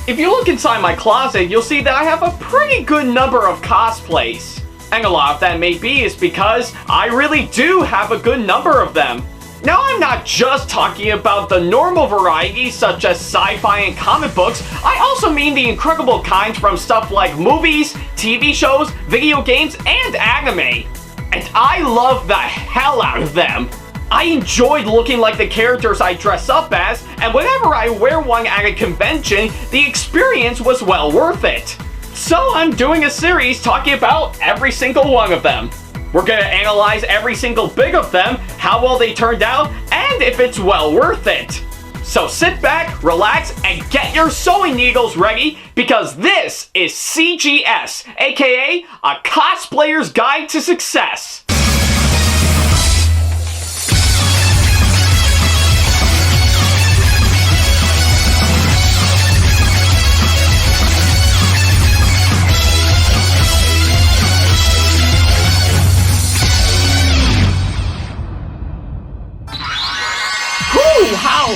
If you look inside my closet, you'll see that I have a pretty good number of cosplays. And a lot of that may be is because I really do have a good number of them. Now, I'm not just talking about the normal variety such as sci-fi and comic books. I also mean the incredible kinds from stuff like movies, TV shows, video games, and anime. And I love the hell out of them. I enjoyed looking like the characters I dress up as, and whenever I wear one at a convention, the experience was well worth it. So I'm doing a series talking about every single one of them. We're gonna analyze every single bit of them, how well they turned out, and if it's well worth it. So sit back, relax, and get your sewing needles ready, because this is CGS, aka A Cosplayer's Guide to Success. How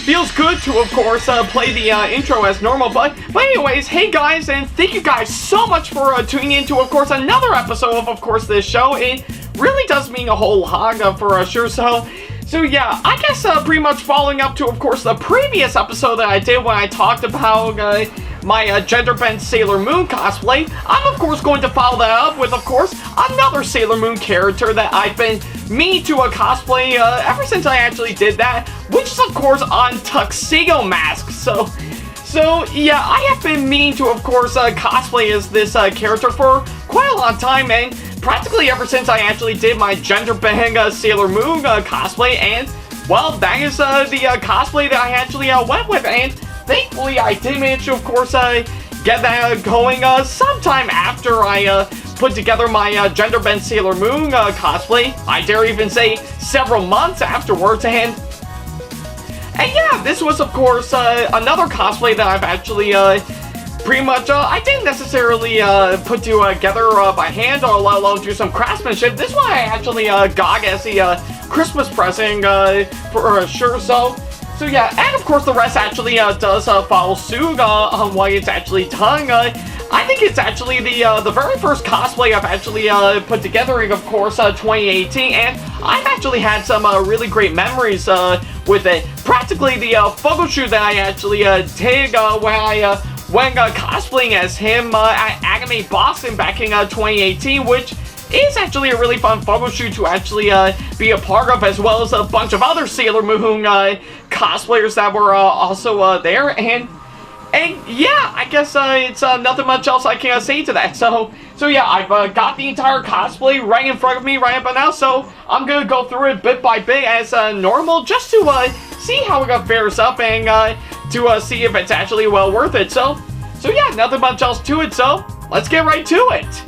feels good to, of course, play the intro as normal, but anyways, hey guys, and thank you guys so much for tuning in to, of course, another episode of course, this show. It really does mean a whole lot for sure. So yeah, I guess pretty much following up to, of course, the previous episode that I did when I talked about my gender-bent Sailor Moon cosplay, I'm of course going to follow that up with, of course, another Sailor Moon character that I've been meaning to cosplay ever since I actually did that, which is of course on Tuxedo Mask. So yeah, I have been meaning to, of course, cosplay as this character for quite a long time, and practically ever since I actually did my gender-bent Sailor Moon cosplay, and well, that is the cosplay that I actually went with, and thankfully I did manage to, of course, get that going sometime after I put together my gender-bent Sailor Moon cosplay. I dare even say several months afterwards, and yeah, this was, of course, another cosplay that I've actually pretty much, I didn't necessarily put together by hand, or let alone do some craftsmanship. This one I actually got as a Christmas present for sure. So yeah, and of course the rest actually does follow suit on what it's actually done. I think it's actually the very first cosplay I've actually put together in, of course, 2018, and I've actually had some really great memories with it. Practically the photo shoot that I actually did when I went cosplaying as him at Anime Boston back in 2018, which is actually a really fun photo shoot to actually be a part of, as well as a bunch of other Sailor Moon cosplayers that were also there, and yeah, I guess it's nothing much else I can say to that. So yeah, I've got the entire cosplay right in front of me right now, so I'm gonna go through it bit by bit as normal, just to see how it fares up, and to see if it's actually well worth it. So yeah, nothing much else to it, so let's get right to it.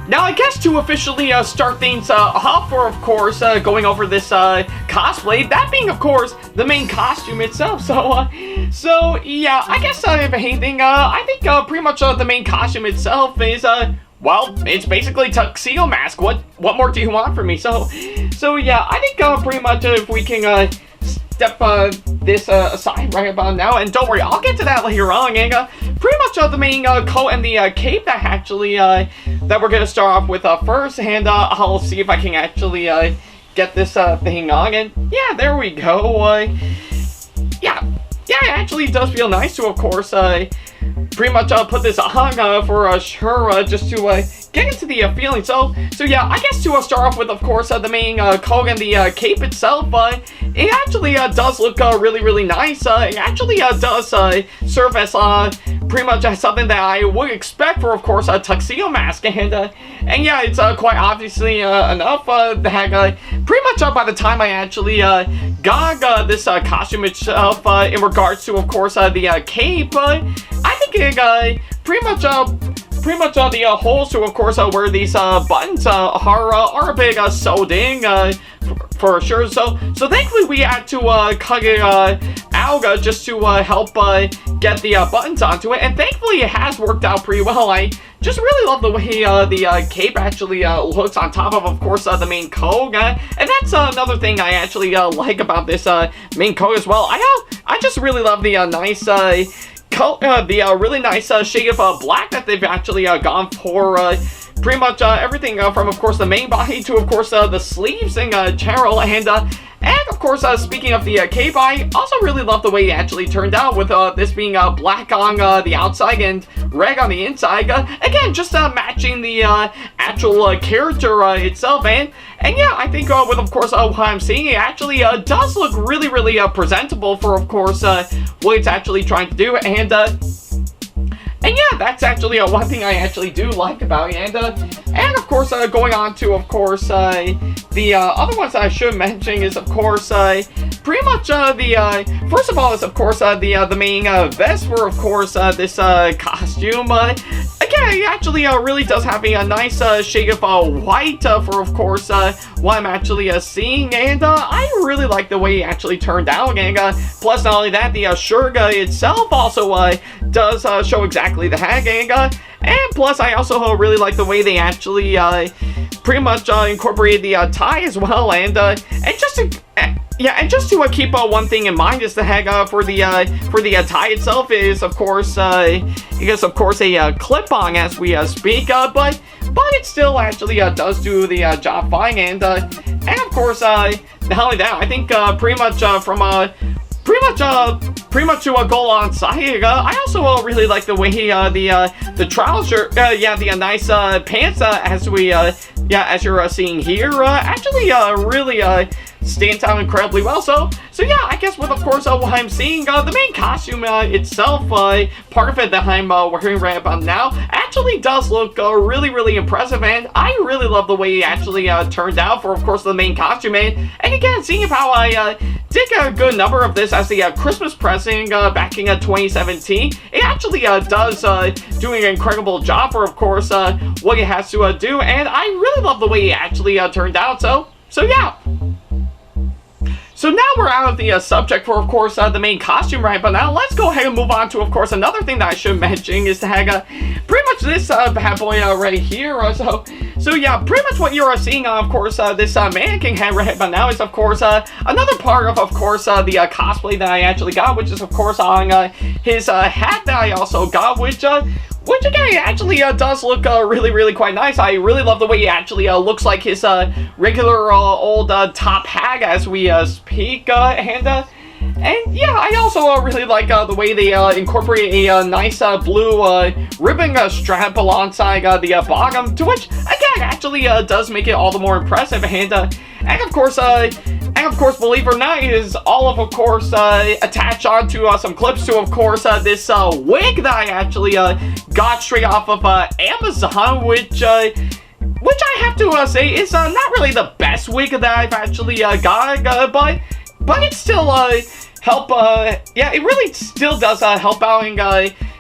Now, I guess to officially start things off, for, of course, going over this cosplay, that being, of course, the main costume itself. So yeah, I guess if anything, I think pretty much the main costume itself is, well, it's basically Tuxedo Mask. What more do you want from me? So yeah, I think pretty much if we can step this aside right about now, and don't worry, I'll get to that later on, and pretty much the main coat and the cape that actually that we're gonna start off with first, and I'll see if I can actually get this thing on, and yeah, there we go. Yeah, it actually does feel nice to, of course, pretty much put this on for sure, just to get into the feeling. So yeah, I guess to start off with, of course, the main coat and the cape itself, it actually does look really nice. It actually does serve as pretty much something that I would expect for, of course, a Tuxedo Mask, and yeah, it's quite obviously enough that pretty much by the time I actually got this costume itself, in regards to, of course, the cape, I think it pretty much the holes to, of course, where these buttons are a bit sewed in for sure. So thankfully we had to cut it out just to help get the buttons onto it, and thankfully it has worked out pretty well. I just really love the way the cape actually looks on top of course, the main coat, and that's another thing I actually like about this main coat as well. I just really love the nice really nice shade of black that they've actually gone for pretty much everything from, of course, the main body to, of course, the sleeves in general. And of course, speaking of the cape, I also really love the way it actually turned out with this being black on the outside and red on the inside. Again, just matching the actual character itself. And yeah, I think with, of course, what I'm seeing, it actually does look really, really presentable for, of course, what it's actually trying to do. And yeah, that's actually one thing I actually do like about it. And of course, going on to, of course, the other ones I should mention is, of course, pretty much first of all is, of course, the main vest for, of course, this costume. Again, it actually really does have a nice shade of white for, of course, what I'm actually seeing. And I really like the way it actually turned out. And plus, not only that, the shirt itself also does show exactly the hag. And plus, I also really like the way they actually pretty much incorporated the tie as well. And just to keep one thing in mind is the hag for the tie itself is, of course, it is, of course, a clip-on as we speak, but it still actually does do the job fine. And of course, not only that, I think pretty much to go alongside. I also really like the way the trouser, the nice pants as we as you're seeing here, actually really stands out incredibly well. So yeah, I guess with, of course, what I'm seeing, the main costume itself, part of it that I'm wearing right about now, actually does look really, really impressive, and I really love the way it actually turned out for, of course, the main costume. And again, seeing how I did get a good number of this as the Christmas present back in 2017, it actually does do an incredible job for, of course, what it has to do, and I really love the way it actually turned out. So yeah. So now we're out of the subject for, of course, the main costume, right? But now let's go ahead and move on to, of course, another thing that I should mention is to have pretty much this bad boy right here. So yeah, pretty much what you're seeing, of course, this mannequin head right about now is, of course, another part of course, the cosplay that I actually got, which is, of course, on his hat that I also got, which again, actually does look really, really quite nice. I really love the way it actually looks like his regular old top hag as we speak. And yeah, I also really like the way they incorporate a nice blue ribbon strap alongside the bottom, to which again actually does make it all the more impressive. And of course, believe it or not, it is all of course attached onto some clips to, of course, this wig that I actually got straight off of Amazon, which I have to say is not really the best wig that I've actually got, but it still it really still does help out in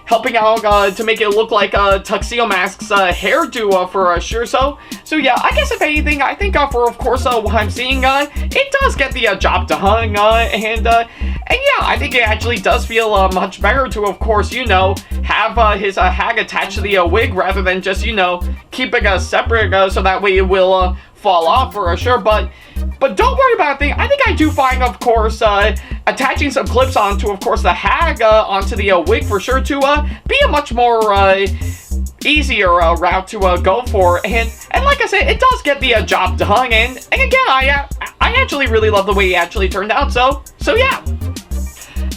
helping out to make it look like Tuxedo Mask's hairdo for sure. So yeah, I guess if anything, I think for, of course, what I'm seeing, it does get the job done, and yeah, I think it actually does feel much better to, of course, have his hag attached to the wig rather than just, keeping a separate, so that way it will fall off for sure. But don't worry about a thing. I think I do find, of course, attaching some clips onto, of course, the hag onto the wig for sure to be a much more easier route to go for. And like I said, it does get the job done. And again, I actually really love the way it actually turned out. So yeah.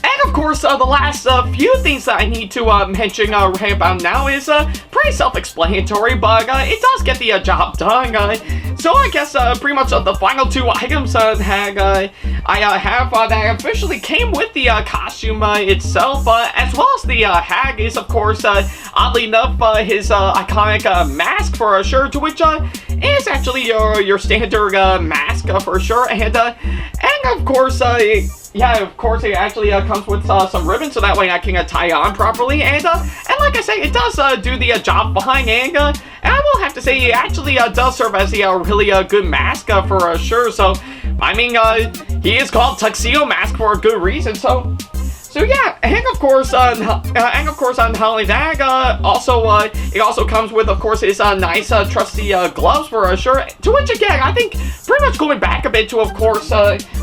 And of course, the last few things that I need to mention right about now is pretty self-explanatory, but it does get the job done. So I guess pretty much the final two items that I have that officially came with the costume itself, as well as the hag, is, of course, oddly enough, his iconic mask for sure, to which is actually your standard mask for sure, and of course, yeah, of course, it actually comes with some ribbon, so that way I can tie it on properly. And like I say, it does do the job fine. And I will have to say, it actually does serve as a really good mask for sure. So, I mean, he is called Tuxedo Mask for a good reason. So yeah, and of course, not only that, it also comes with, of course, his nice, trusty gloves for sure. To which, again, I think pretty much going back a bit to, of course,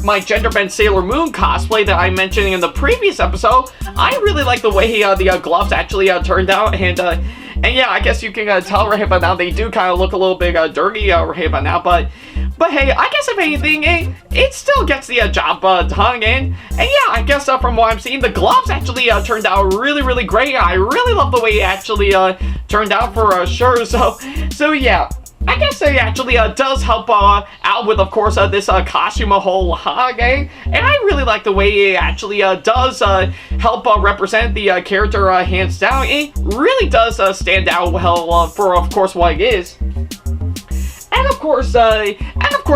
my gender bent Sailor Moon cosplay that I mentioned in the previous episode, I really like the way the gloves actually turned out, and yeah, I guess you can tell right about now they do kind of look a little bit dirty right about now, but hey, I guess if anything, it still gets the job done, and yeah, I guess from what I'm seeing, the gloves actually turned out really great. I really love the way it actually turned out for sure. So yeah. I guess it actually does help out with, of course, this costume a whole lot, and I really like the way it actually does help represent the character hands down. It really does stand out well for, of course, what it is. And of course,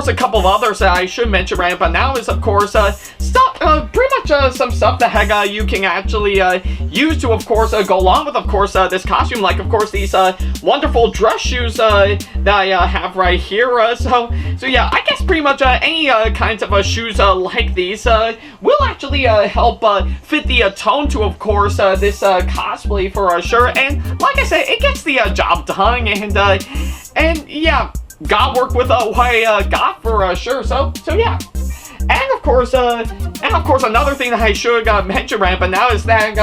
a couple of others that I should mention right about now is, of course, stuff, pretty much some stuff that you can actually use to, of course, go along with, of course, this costume, like, of course, these wonderful dress shoes that I have right here. So yeah, I guess pretty much any kinds of shoes like these will actually help fit the tone to, of course, this cosplay for sure. And like I said, it gets the job done, and yeah. Got work with what I got for sure. So yeah, and of course another thing that I should mention right but now is that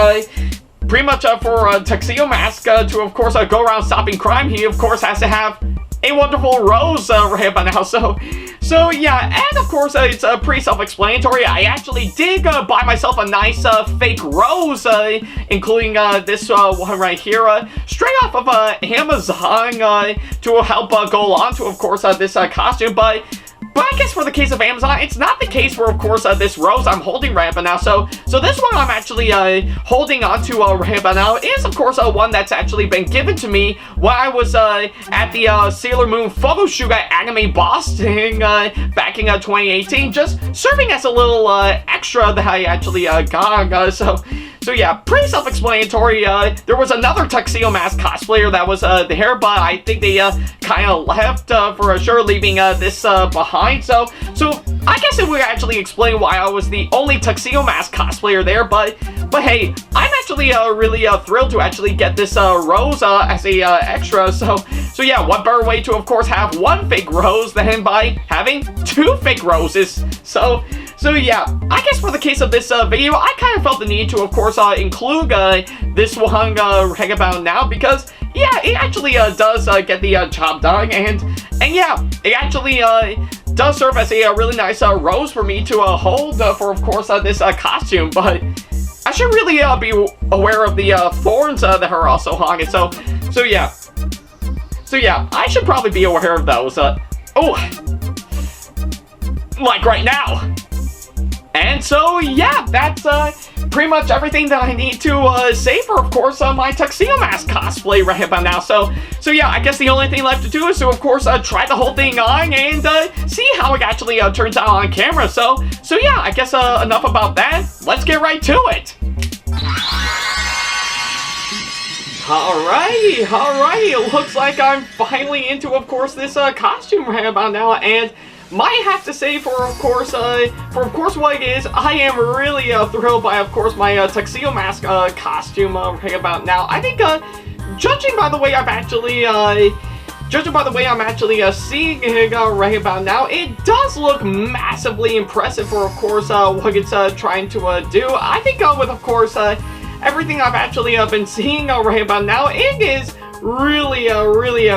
pretty much for Tuxedo Mask to of course go around stopping crime, he of course has to have a wonderful rose right by now. So yeah, and of course it's pretty self-explanatory. I actually did buy myself a nice fake rose, including this one right here, straight off of Amazon to help go along to, of course, this costume. But I guess for the case of Amazon, it's not the case for, of course, this rose I'm holding right about now. So this one I'm actually holding on to right about now is, of course, one that's actually been given to me when I was at the Sailor Moon photo shoot at Anime Boston back in 2018, just serving as a little extra that I actually got. So yeah, pretty self-explanatory. There was another Tuxedo Mask cosplayer that was there, but I think they kind of left for sure, leaving this behind. So I guess it would actually explain why I was the only Tuxedo Mask cosplayer there. But hey, I'm actually really thrilled to actually get this rose as a extra. So yeah, what better way to, of course, have one fake rose than by having two fake roses? So yeah, I guess for the case of this video, I kind of felt the need to, of course, include this one right about now, because yeah, it actually does get the job done, and yeah, it actually does serve as a really nice rose for me to hold for, of course, this costume. But I should really be aware of the thorns that are also on it. So yeah, I should probably be aware of those. Like right now. And so yeah, that's pretty much everything that I need to say for, of course, my Tuxedo Mask cosplay right about now. So yeah, I guess the only thing left to do is to, of course, try the whole thing on and see how it actually turns out on camera. So yeah, I guess enough about that. Let's get right to it. Alrighty, it looks like I'm finally into, of course, this costume right about now, and might have to say for of course what it is, I am really thrilled by, of course, my Tuxedo Mask costume right about now. I think judging by the way I'm actually seeing it right about now, it does look massively impressive for, of course, what it's trying to do. I think with, of course, everything I've actually been seeing right about now, it is really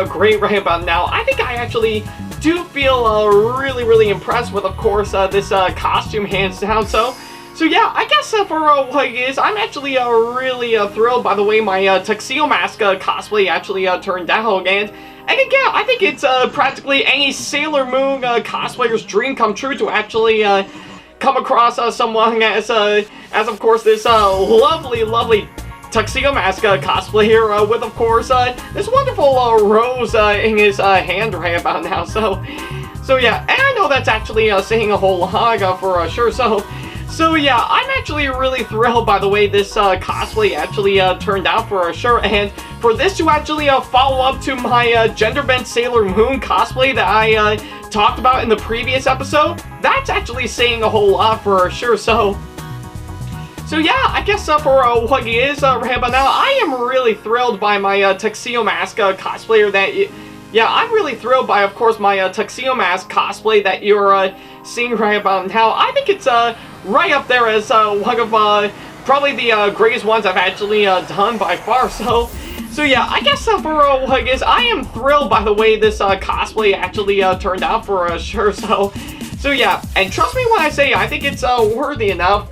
great right about now. I think I actually do feel really impressed with, of course, this costume hands down. So yeah, I guess for what it is, I'm actually really thrilled by the way my Tuxedo Mask cosplay actually turned out. And again, I think it's practically any Sailor Moon cosplayer's dream come true to actually come across someone as of course this lovely Tuxedo Mask cosplayer with, of course, this wonderful rose in his hand right about now. So yeah, and I know that's actually saying a whole lot for sure. So yeah, I'm actually really thrilled by the way this cosplay actually turned out for sure, and for this to actually follow up to my gender-bent Sailor Moon cosplay that I talked about in the previous episode, that's actually saying a whole lot for sure. So yeah, I guess for what it is right about now, I am really thrilled by my Tuxedo Mask cosplayer that, yeah, I'm really thrilled by, of course, my Tuxedo Mask cosplay that you're seeing right about now. I think it's right up there as one of probably the greatest ones I've actually done by far. So yeah, I guess for what it is, I am thrilled by the way this cosplay actually turned out for sure. So yeah, and trust me when I say I think it's worthy enough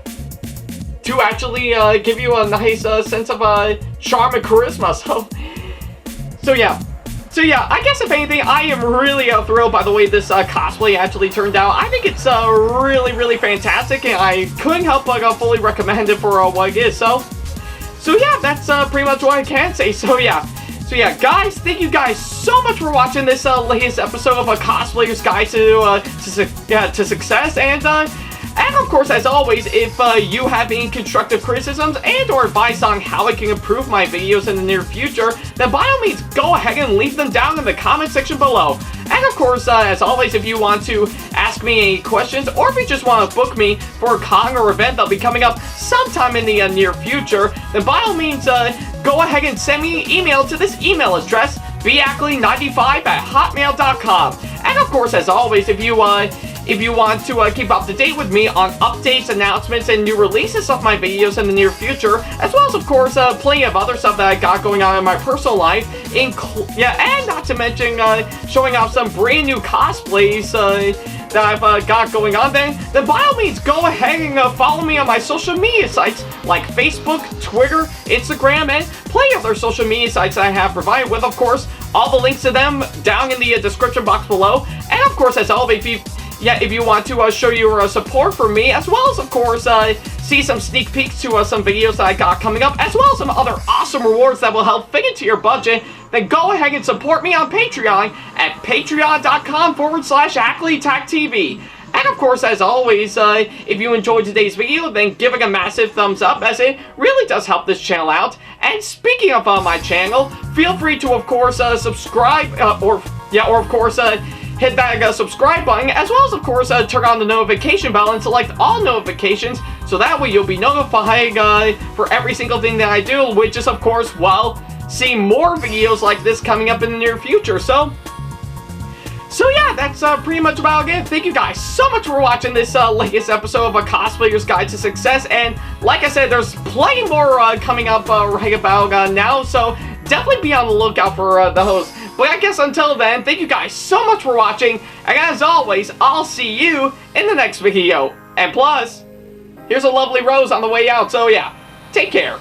to actually give you a nice sense of charm and charisma. So yeah, I guess if anything, I am really thrilled by the way this cosplay actually turned out. I think it's really fantastic, and I couldn't help but fully recommend it for what it is. So yeah, that's pretty much what I can say. So yeah, guys, thank you guys so much for watching this latest episode of a Cosplayer's Guide to Success, and of course, as always, if you have any constructive criticisms and or advice on how I can improve my videos in the near future, then by all means, go ahead and leave them down in the comment section below. And of course, as always, if you want to ask me any questions, or if you just want to book me for a con or event that'll be coming up sometime in the near future, then by all means, go ahead and send me an email to this email address, backley95@hotmail.com. And of course, as always, if you want to keep up to date with me on updates, announcements, and new releases of my videos in the near future, as well as, of course, plenty of other stuff that I got going on in my personal life, and not to mention showing off some brand new cosplays that I've got going on, then by all means, go ahead and follow me on my social media sites like Facebook, Twitter, Instagram, and plenty of other social media sites that I have provided with, of course, all the links to them down in the description box below. And of course, as always, if you want to show your support for me, as well as, of course, see some sneak peeks to some videos that I got coming up, as well as some other awesome rewards that will help fit into your budget, then go ahead and support me on Patreon at patreon.com/AckleyTech.TV. And of course, as always, if you enjoyed today's video, then give it a massive thumbs up, as it really does help this channel out. And speaking of my channel, feel free to, of course, subscribe, or of course, hit that subscribe button, as well as, of course, turn on the notification bell and select all notifications, so that way you'll be notified for every single thing that I do, which is, of course, well, see more videos like this coming up in the near future. So yeah, that's pretty much about it. Thank you guys so much for watching this latest episode of A Cosplayer's Guide to Success, and like I said, there's plenty more coming up right about now, so definitely be on the lookout for those. But I guess until then, thank you guys so much for watching, and as always, I'll see you in the next video. And plus, here's a lovely rose on the way out, so yeah, take care.